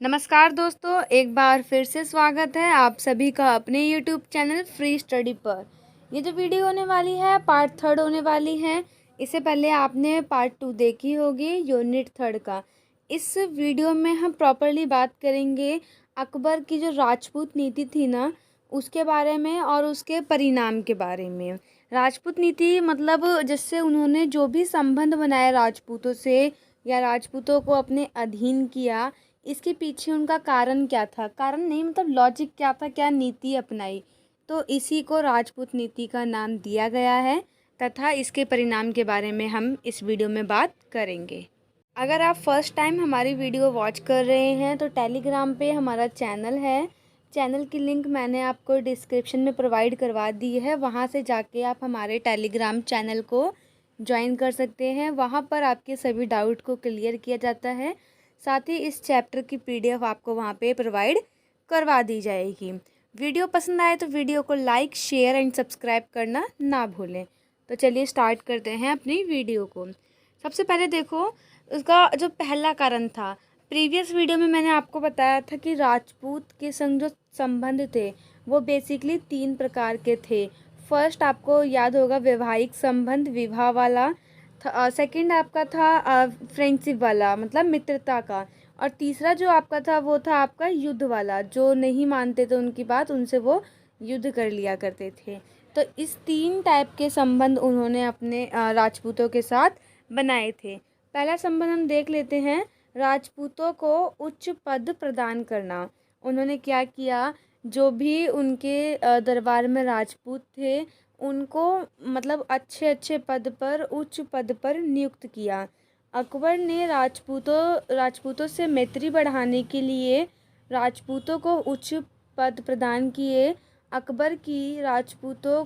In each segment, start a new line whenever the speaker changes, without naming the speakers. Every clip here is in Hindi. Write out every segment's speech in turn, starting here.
नमस्कार दोस्तों, एक बार फिर से स्वागत है आप सभी का अपने YouTube चैनल फ्री स्टडी पर। ये जो वीडियो होने वाली है पार्ट 3 होने वाली है। इससे पहले आपने पार्ट 2 देखी होगी यूनिट 3 का। इस वीडियो में हम प्रॉपरली बात करेंगे अकबर की जो राजपूत नीति थी ना, उसके बारे में और उसके परिणाम के बारे में। राजपूत नीति मतलब जिससे उन्होंने जो भी संबंध बनाए राजपूतों से या राजपूतों को अपने अधीन किया, इसके पीछे उनका कारण क्या था, कारण नहीं मतलब लॉजिक क्या था, क्या नीति अपनाई, तो इसी को राजपूत नीति का नाम दिया गया है तथा इसके परिणाम के बारे में हम इस वीडियो में बात करेंगे। अगर आप फर्स्ट टाइम हमारी वीडियो वॉच कर रहे हैं तो टेलीग्राम पे हमारा चैनल है। चैनल की लिंक मैंने आपको डिस्क्रिप्शन में प्रोवाइड करवा दी है, वहाँ से जाके आप हमारे टेलीग्राम चैनल को ज्वाइन कर सकते हैं। वहाँ पर आपके सभी डाउट को क्लियर किया जाता है। साथ ही इस चैप्टर की PDF आपको वहाँ पे प्रोवाइड करवा दी जाएगी। वीडियो पसंद आए तो वीडियो को लाइक, शेयर एंड सब्सक्राइब करना ना भूलें। तो चलिए स्टार्ट करते हैं अपनी वीडियो को। सबसे पहले देखो, उसका जो पहला कारण था, प्रीवियस वीडियो में मैंने आपको बताया था कि राजपूत के संग जो संबंध थे वो बेसिकली 3 प्रकार के थे। फर्स्ट आपको याद होगा वैवाहिक संबंध, विवाह वाला। सेकंड आपका था फ्रेंडशिप वाला मतलब मित्रता का। और तीसरा जो आपका था वो था आपका युद्ध वाला, जो नहीं मानते थे उनकी बात उनसे वो युद्ध कर लिया करते थे। तो इस 3 टाइप के संबंध उन्होंने अपने राजपूतों के साथ बनाए थे। पहला संबंध हम देख लेते हैं, राजपूतों को उच्च पद प्रदान करना। उन्होंने क्या किया, जो भी उनके दरबार में राजपूत थे उनको मतलब अच्छे अच्छे पद पर, उच्च पद पर नियुक्त किया। अकबर ने राजपूतों से मैत्री बढ़ाने के लिए राजपूतों को उच्च पद प्रदान किए। अकबर की राजपूतों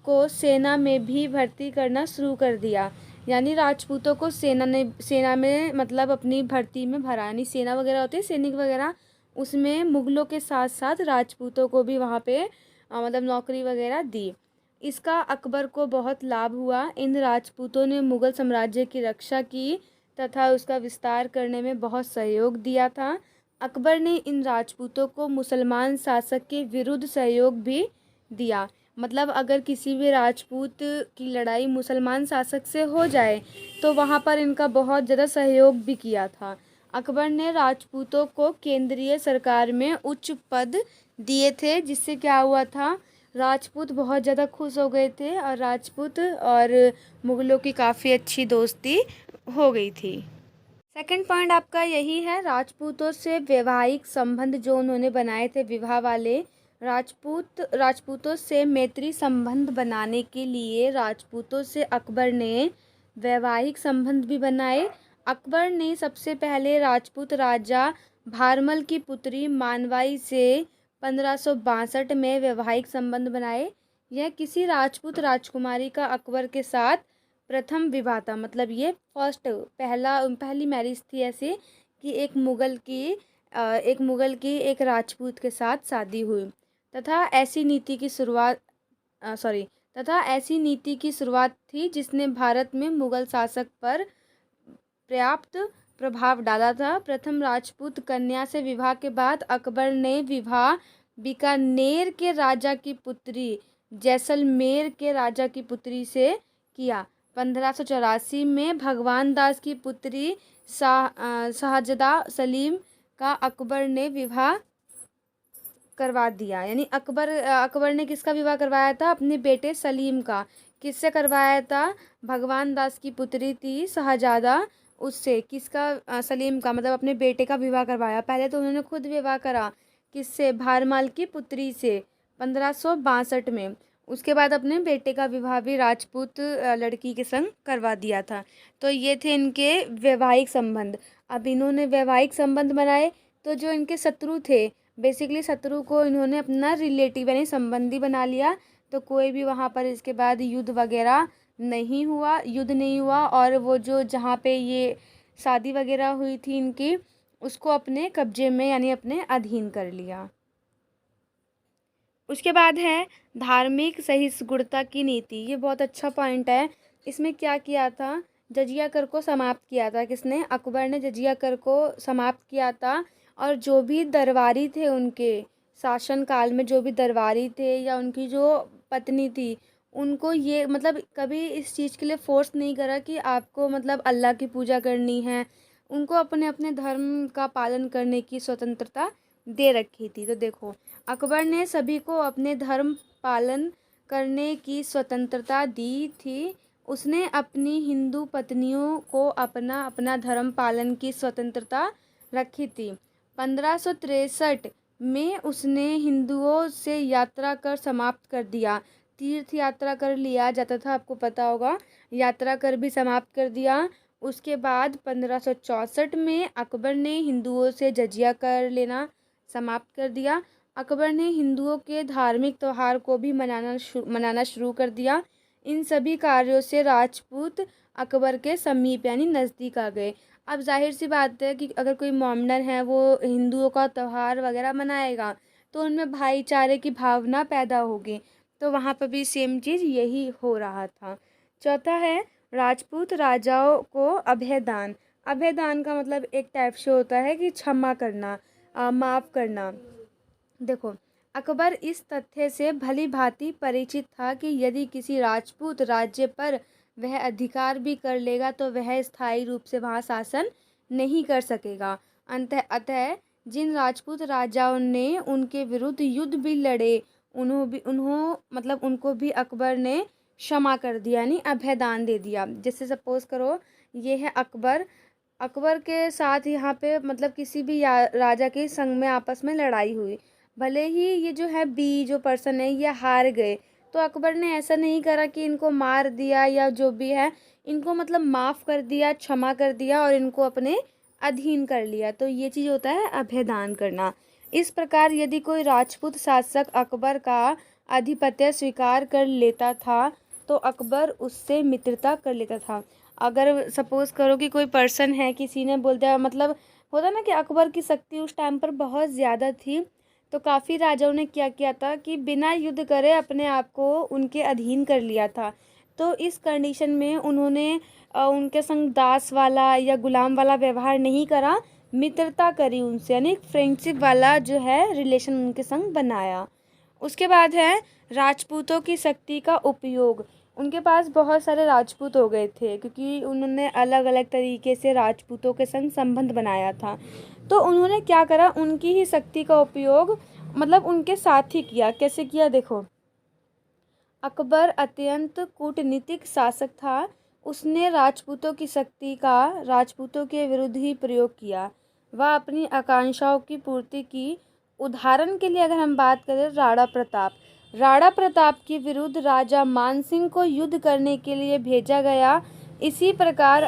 को सेना में भी भर्ती करना शुरू कर दिया। यानी राजपूतों को सेना में मतलब अपनी भर्ती में भरा, यानी सेना वगैरह होती है सैनिक वगैरह, उसमें मुगलों के साथ साथ राजपूतों को भी वहाँ पे मतलब नौकरी वगैरह दी। इसका अकबर को बहुत लाभ हुआ। इन राजपूतों ने मुगल साम्राज्य की रक्षा की तथा उसका विस्तार करने में बहुत सहयोग दिया था। अकबर ने इन राजपूतों को मुसलमान शासक के विरुद्ध सहयोग भी दिया। मतलब अगर किसी भी राजपूत की लड़ाई मुसलमान शासक से हो जाए तो वहाँ पर इनका बहुत ज़्यादा सहयोग भी किया था। अकबर ने राजपूतों को केंद्रीय सरकार में उच्च पद दिए थे, जिससे क्या हुआ था, राजपूत बहुत ज़्यादा खुश हो गए थे और राजपूत और मुगलों की काफ़ी अच्छी दोस्ती हो गई थी। सेकंड पॉइंट आपका यही है, राजपूतों से वैवाहिक संबंध जो उन्होंने बनाए थे विवाह वाले। राजपूतों से मैत्री संबंध बनाने के लिए राजपूतों से अकबर ने वैवाहिक संबंध भी बनाए। अकबर ने सबसे पहले राजपूत राजा भारमल की पुत्री मानवाई से 1562 में वैवाहिक संबंध बनाए। यह किसी राजपूत राजकुमारी का अकबर के साथ प्रथम विवाह था। मतलब ये पहली मैरिज थी ऐसे कि एक मुगल की एक राजपूत के साथ शादी हुई। तथा ऐसी नीति की शुरुआत तथा ऐसी नीति की शुरुआत थी जिसने भारत में मुगल शासक पर पर्याप्त प्रभाव डाला था। प्रथम राजपूत कन्या से विवाह के बाद अकबर ने विवाह बीकानेर के राजा की पुत्री जैसलमेर के राजा की पुत्री से किया। 1584 में भगवान दास की पुत्री शाहजदा सलीम का अकबर ने विवाह करवा दिया। यानी अकबर ने किसका विवाह करवाया था, अपने बेटे सलीम का। किससे करवाया था, भगवान दास की पुत्री थी शाहजादा, उससे। किसका, सलीम का, मतलब अपने बेटे का विवाह करवाया। पहले तो उन्होंने खुद विवाह करा, किससे, भारमाल की पुत्री से 1562 में। उसके बाद अपने बेटे का विवाह भी राजपूत लड़की के संग करवा दिया था। तो ये थे इनके वैवाहिक संबंध। अब इन्होंने वैवाहिक संबंध बनाए तो जो इनके शत्रु थे, बेसिकली शत्रु को इन्होंने अपना रिलेटिव यानी संबंधी बना लिया। तो कोई भी वहाँ पर इसके बाद युद्ध नहीं हुआ। और वो जो जहाँ पे ये शादी वगैरह हुई थी इनकी, उसको अपने कब्जे में यानी अपने अधीन कर लिया। उसके बाद है धार्मिक सहिष्णुता की नीति। ये बहुत अच्छा पॉइंट है। इसमें क्या किया था, जजिया कर को समाप्त किया था। किसने, अकबर ने जजिया कर को समाप्त किया था। और जो भी दरबारी थे उनके शासन काल में, जो भी दरबारी थे या उनकी जो पत्नी थी, उनको ये मतलब कभी इस चीज़ के लिए फोर्स नहीं करा कि आपको मतलब अल्लाह की पूजा करनी है। उनको अपने अपने धर्म का पालन करने की स्वतंत्रता दे रखी थी। तो देखो, अकबर ने सभी को अपने धर्म पालन करने की स्वतंत्रता दी थी। उसने अपनी हिंदू पत्नियों को अपना अपना धर्म पालन की स्वतंत्रता रखी थी। 1563 में उसने हिंदुओं से यात्रा कर समाप्त कर दिया। तीर्थ यात्रा कर लिया जाता था, आपको पता होगा, यात्रा कर भी समाप्त कर दिया। उसके बाद 1564 में अकबर ने हिंदुओं से जजिया कर लेना समाप्त कर दिया। अकबर ने हिंदुओं के धार्मिक त्यौहार को भी मनाना शुरू कर दिया। इन सभी कार्यों से राजपूत अकबर के समीप यानी नज़दीक आ गए। अब जाहिर सी बात है कि अगर कोई मोमडन है वो हिंदुओं का त्यौहार वगैरह मनाएगा तो उनमें भाईचारे की भावना पैदा होगी। तो वहाँ पर भी सेम चीज़ यही हो रहा था। चौथा है राजपूत राजाओं को अभयदान। अभयदान का मतलब एक टाइप से होता है कि क्षमा करना, माफ़ करना। देखो, अकबर इस तथ्य से भली भांति परिचित था कि यदि किसी राजपूत राज्य पर वह अधिकार भी कर लेगा तो वह स्थायी रूप से वहाँ शासन नहीं कर सकेगा। अतः जिन राजपूत राजाओं ने उनके विरुद्ध युद्ध भी लड़े, उनको भी अकबर ने क्षमा कर दिया, यानी अभयदान दे दिया। जैसे सपोज करो ये है अकबर, अकबर के साथ यहाँ पे मतलब किसी भी राजा के संग में आपस में लड़ाई हुई, भले ही ये जो है बी जो पर्सन है ये हार गए, तो अकबर ने ऐसा नहीं करा कि इनको मार दिया या जो भी है, इनको मतलब माफ़ कर दिया, क्षमा कर दिया और इनको अपने अधीन कर लिया। तो ये चीज़ होता है अभयदान करना। इस प्रकार यदि कोई राजपूत शासक अकबर का आधिपत्य स्वीकार कर लेता था तो अकबर उससे मित्रता कर लेता था। अगर सपोज़ करो कि कोई पर्सन है, किसी ने बोल दिया, मतलब होता ना कि अकबर की शक्ति उस टाइम पर बहुत ज़्यादा थी, तो काफ़ी राजाओं ने क्या किया था कि बिना युद्ध करे अपने आप को उनके अधीन कर लिया था। तो इस कंडीशन में उन्होंने उनके संग दास वाला या गुलाम वाला व्यवहार नहीं करा, मित्रता करी उनसे, यानी फ्रेंडशिप वाला जो है रिलेशन उनके संग बनाया। उसके बाद है राजपूतों की शक्ति का उपयोग। उनके पास बहुत सारे राजपूत हो गए थे क्योंकि उन्होंने अलग अलग तरीके से राजपूतों के संग संबंध बनाया था। तो उन्होंने क्या करा, उनकी ही शक्ति का उपयोग मतलब उनके साथ ही किया। कैसे किया देखो, अकबर अत्यंत कूटनीतिक शासक था। उसने राजपूतों की शक्ति का राजपूतों के विरुद्ध ही प्रयोग किया। वह अपनी आकांक्षाओं की पूर्ति की। उदाहरण के लिए अगर हम बात करें राणा प्रताप के विरुद्ध राजा मानसिंह को युद्ध करने के लिए भेजा गया। इसी प्रकार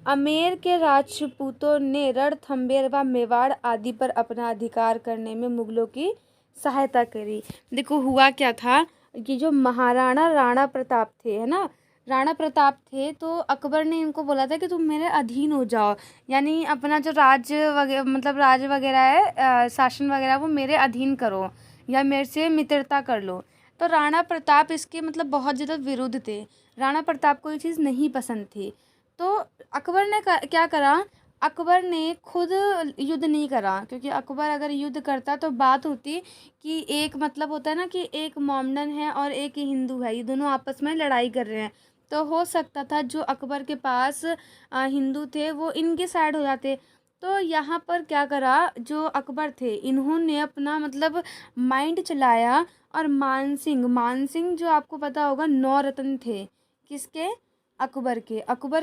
अमेर के राजपूतों ने रणथंभौर व मेवाड़ आदि पर अपना अधिकार करने में मुगलों की सहायता करी। देखो हुआ क्या था, ये जो महाराणा राणा प्रताप थे, है ना, राणा प्रताप थे, तो अकबर ने इनको बोला था कि तुम मेरे अधीन हो जाओ, यानी अपना जो राज्य वगैरह मतलब राज्य वगैरह है, शासन वगैरह, वो मेरे अधीन करो या मेरे से मित्रता कर लो। तो राणा प्रताप इसके मतलब बहुत ज़्यादा विरुद्ध थे। राणा प्रताप को ये चीज़ नहीं पसंद थी। तो अकबर ने क्या करा, अकबर ने खुद युद्ध नहीं करा, क्योंकि अकबर अगर युद्ध करता तो बात होती कि एक मतलब होता है ना कि एक मोमडन है और एक हिंदू है, ये दोनों आपस में लड़ाई कर रहे हैं, तो हो सकता था जो अकबर के पास हिंदू थे वो इनके साइड हो जाते। तो यहाँ पर क्या करा, जो अकबर थे इन्होंने अपना मतलब माइंड चलाया और मानसिंह जो आपको पता होगा 9 रत्न थे, किसके, अकबर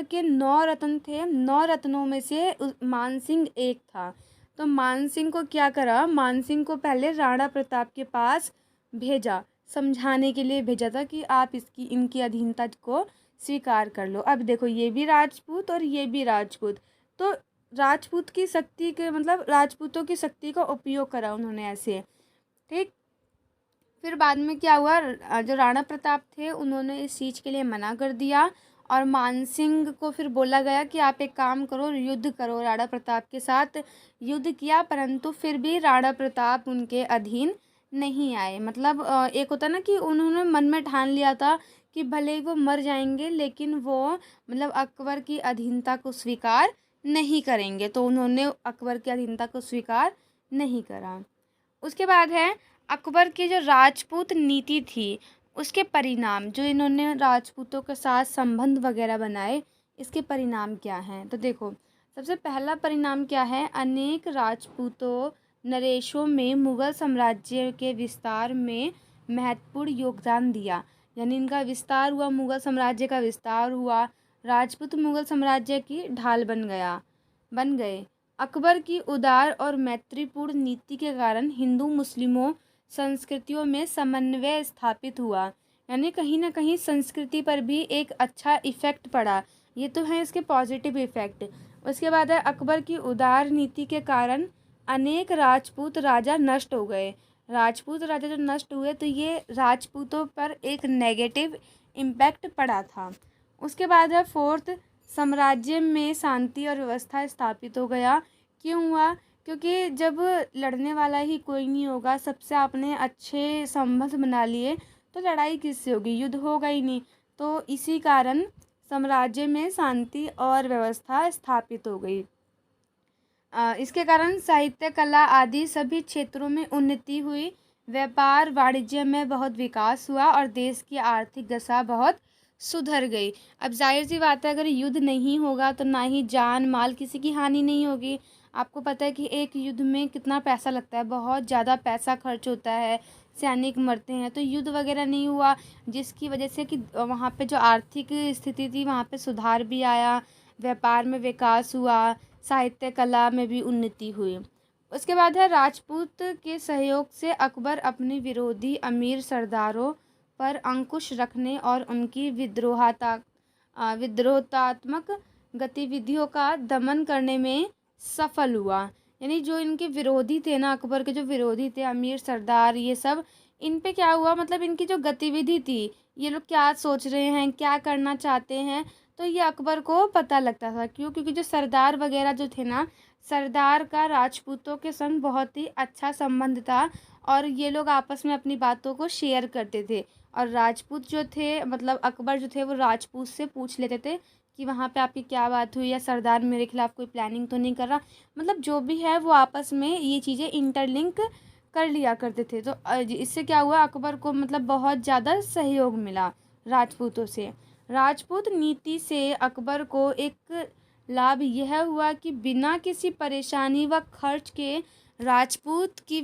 के 9 रत्न थे। 9 रत्नों में से मानसिंह एक था। तो मानसिंह को क्या करा, मानसिंह को पहले राणा प्रताप के पास भेजा, समझाने के लिए भेजा था कि आप इनकी अधीनता को स्वीकार कर लो। अब देखो ये भी राजपूत और ये भी राजपूत, तो राजपूत की शक्ति के मतलब राजपूतों की शक्ति का उपयोग करा उन्होंने ऐसे, ठीक। फिर बाद में क्या हुआ, जो राणा प्रताप थे उन्होंने इस चीज़ के लिए मना कर दिया और मानसिंह को फिर बोला गया कि आप एक काम करो, युद्ध करो। राणा प्रताप के साथ युद्ध किया, परंतु फिर भी राणा प्रताप उनके अधीन नहीं आए। मतलब एक होता ना कि उन्होंने मन में ठान लिया था कि भले ही वो मर जाएंगे लेकिन वो मतलब अकबर की अधीनता को स्वीकार नहीं करेंगे, तो उन्होंने अकबर की अधीनता को स्वीकार नहीं करा। उसके बाद है अकबर की जो राजपूत नीति थी, उसके परिणाम, जो इन्होंने राजपूतों के साथ संबंध वगैरह बनाए, इसके परिणाम क्या हैं? तो देखो, सबसे पहला परिणाम क्या है, अनेक राजपूतों नरेशों में मुग़ल साम्राज्य के विस्तार में महत्वपूर्ण योगदान दिया। यानी इनका विस्तार हुआ, मुग़ल साम्राज्य का विस्तार हुआ, राजपूत मुग़ल साम्राज्य की ढाल बन गए। अकबर की उदार और मैत्रीपूर्ण नीति के कारण हिंदू मुस्लिमों संस्कृतियों में समन्वय स्थापित हुआ। यानी कहीं ना कहीं संस्कृति पर भी एक अच्छा इफ़ेक्ट पड़ा। ये तो है इसके पॉजिटिव इफ़ेक्ट। उसके बाद है अकबर की उदार नीति के कारण अनेक राजपूत राजा नष्ट हो गए। राजपूत राजा जो नष्ट हुए तो ये राजपूतों पर एक नेगेटिव इम्पैक्ट पड़ा था। उसके बाद है फोर्थ, साम्राज्य में शांति और व्यवस्था स्थापित हो गया। क्यों हुआ? क्योंकि जब लड़ने वाला ही कोई नहीं होगा, सबसे आपने अच्छे संबंध बना लिए, तो लड़ाई किससे होगी? युद्ध होगा ही नहीं। तो इसी कारण साम्राज्य में शांति और व्यवस्था स्थापित हो गई। इसके कारण साहित्य, कला आदि सभी क्षेत्रों में उन्नति हुई। व्यापार वाणिज्य में बहुत विकास हुआ और देश की आर्थिक दशा बहुत सुधर गई। अब जाहिर सी बात है, अगर युद्ध नहीं होगा तो ना ही जान माल किसी की हानि नहीं होगी। आपको पता है कि एक युद्ध में कितना पैसा लगता है, बहुत ज़्यादा पैसा खर्च होता है, सैनिक मरते हैं। तो युद्ध वगैरह नहीं हुआ, जिसकी वजह से कि वहाँ पे जो आर्थिक स्थिति थी वहाँ पे सुधार भी आया, व्यापार में विकास हुआ, साहित्य कला में भी उन्नति हुई। उसके बाद है राजपूत के सहयोग से अकबर अपने विरोधी अमीर सरदारों पर अंकुश रखने और उनकी विद्रोहात्मक गतिविधियों का दमन करने में सफल हुआ। यानी जो इनके विरोधी थे ना, अकबर के जो विरोधी थे, अमीर सरदार, ये सब, इन पे क्या हुआ, मतलब इनकी जो गतिविधि थी, ये लोग क्या सोच रहे हैं, क्या करना चाहते हैं, तो ये अकबर को पता लगता था। क्यों? क्योंकि जो सरदार वगैरह जो थे ना, सरदार का राजपूतों के संग बहुत ही अच्छा संबंध था और ये लोग आपस में अपनी बातों को शेयर करते थे। और राजपूत जो थे, मतलब अकबर जो थे, वो राजपूत से पूछ लेते थे कि वहाँ पे आपकी क्या बात हुई, या सरदार मेरे खिलाफ़ कोई प्लानिंग तो नहीं कर रहा। मतलब जो भी है वो आपस में ये चीज़ें इंटरलिंक कर लिया करते थे। तो इससे क्या हुआ, अकबर को मतलब बहुत ज़्यादा सहयोग मिला राजपूतों से। राजपूत नीति से अकबर को एक लाभ यह हुआ कि बिना किसी परेशानी व खर्च के राजपूत की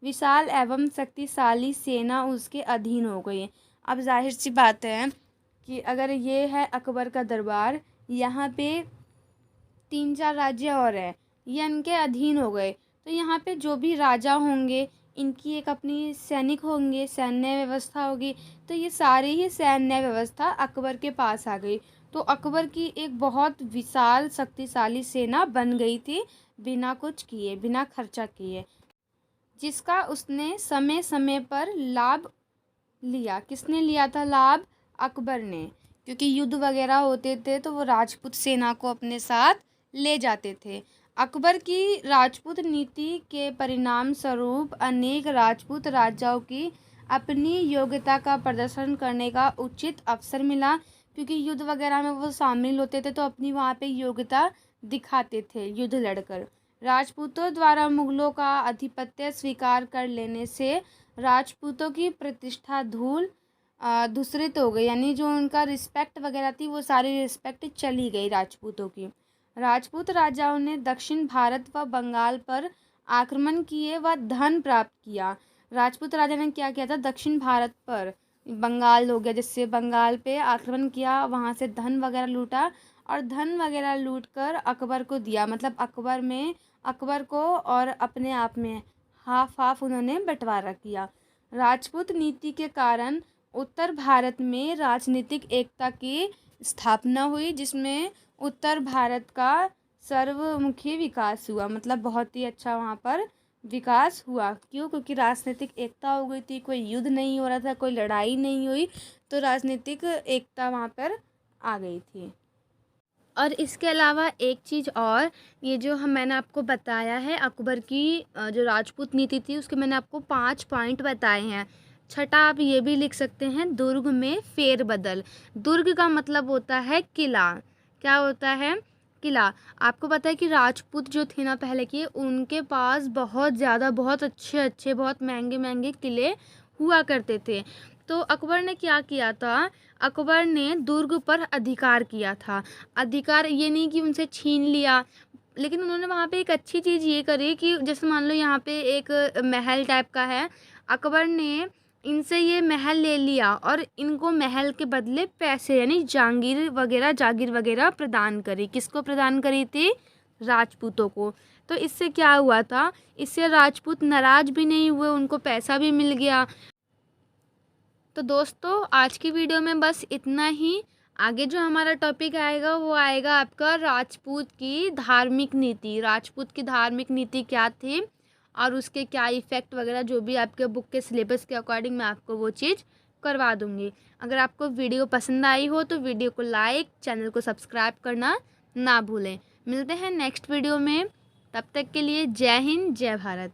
विशाल एवं शक्तिशाली सेना उसके अधीन हो गई। अब जाहिर सी बात है कि अगर ये है अकबर का दरबार, यहाँ पे 3-4 राज्य और है, ये इनके अधीन हो गए, तो यहाँ पे जो भी राजा होंगे, इनकी एक अपनी सैनिक होंगे, सैन्य व्यवस्था होगी, तो ये सारी ही सैन्य व्यवस्था अकबर के पास आ गई। तो अकबर की एक बहुत विशाल शक्तिशाली सेना बन गई थी, बिना कुछ किए, बिना खर्चा किए, जिसका उसने समय समय पर लाभ लिया। किसने लिया था लाभ? अकबर ने। क्योंकि युद्ध वगैरह होते थे तो वो राजपूत सेना को अपने साथ ले जाते थे। अकबर की राजपूत नीति के परिणाम स्वरूप अनेक राजपूत राजाओं की अपनी योग्यता का प्रदर्शन करने का उचित अवसर मिला। क्योंकि युद्ध वगैरह में वो शामिल होते थे तो अपनी वहाँ पे योग्यता दिखाते थे युद्ध लड़कर। राजपूतों द्वारा मुगलों का आधिपत्य स्वीकार कर लेने से राजपूतों की प्रतिष्ठा धूसरित हो गई। यानी जो उनका रिस्पेक्ट वगैरह थी, वो सारी रिस्पेक्ट चली गई राजपूतों की। राजपूत राजाओं ने दक्षिण भारत व बंगाल पर आक्रमण किए व धन प्राप्त किया। राजपूत राजा ने क्या किया था? दक्षिण भारत पर, बंगाल हो गया, जिससे बंगाल पे आक्रमण किया, वहाँ से धन वगैरह लूटा और धन वगैरह लूट कर अकबर को दिया। मतलब अकबर को और अपने आप में हाफ हाफ उन्होंने बंटवारा किया। राजपूत नीति के कारण उत्तर भारत में राजनीतिक एकता की स्थापना हुई, जिसमें उत्तर भारत का सर्वमुखी विकास हुआ। मतलब बहुत ही अच्छा वहाँ पर विकास हुआ। क्यों? क्योंकि राजनीतिक एकता हो गई थी, कोई युद्ध नहीं हो रहा था, कोई लड़ाई नहीं हुई, तो राजनीतिक एकता वहाँ पर आ गई थी। और इसके अलावा एक चीज़ और, ये जो मैंने आपको बताया है अकबर की जो राजपूत नीति थी, उसके मैंने आपको 5 पॉइंट बताए हैं। छठा आप ये भी लिख सकते हैं, दुर्ग में फेरबदल। दुर्ग का मतलब होता है किला। क्या होता है? किला। आपको पता है कि राजपूत जो थे ना पहले के, उनके पास बहुत ज़्यादा, बहुत अच्छे अच्छे, बहुत महंगे महंगे किले हुआ करते थे। तो अकबर ने क्या किया था, अकबर ने दुर्ग पर अधिकार किया था। अधिकार ये नहीं कि उनसे छीन लिया, लेकिन उन्होंने वहाँ पे एक अच्छी चीज़ ये करी कि जैसे मान लो यहाँ पे एक महल टाइप का है, अकबर ने इनसे ये महल ले लिया और इनको महल के बदले पैसे यानी जागीर वगैरह प्रदान करी। किसको प्रदान करी थी? राजपूतों को। तो इससे क्या हुआ था, इससे राजपूत नाराज भी नहीं हुए, उनको पैसा भी मिल गया। तो दोस्तों आज की वीडियो में बस इतना ही। आगे जो हमारा टॉपिक आएगा वो आएगा आपका राजपूत की धार्मिक नीति। राजपूत की धार्मिक नीति क्या थी और उसके क्या इफ़ेक्ट वगैरह, जो भी आपके बुक के सिलेबस के अकॉर्डिंग मैं आपको वो चीज़ करवा दूँगी। अगर आपको वीडियो पसंद आई हो तो वीडियो को लाइक, चैनल को सब्सक्राइब करना ना भूलें। मिलते हैं नेक्स्ट वीडियो में, तब तक के लिए जय हिंद, जय भारत।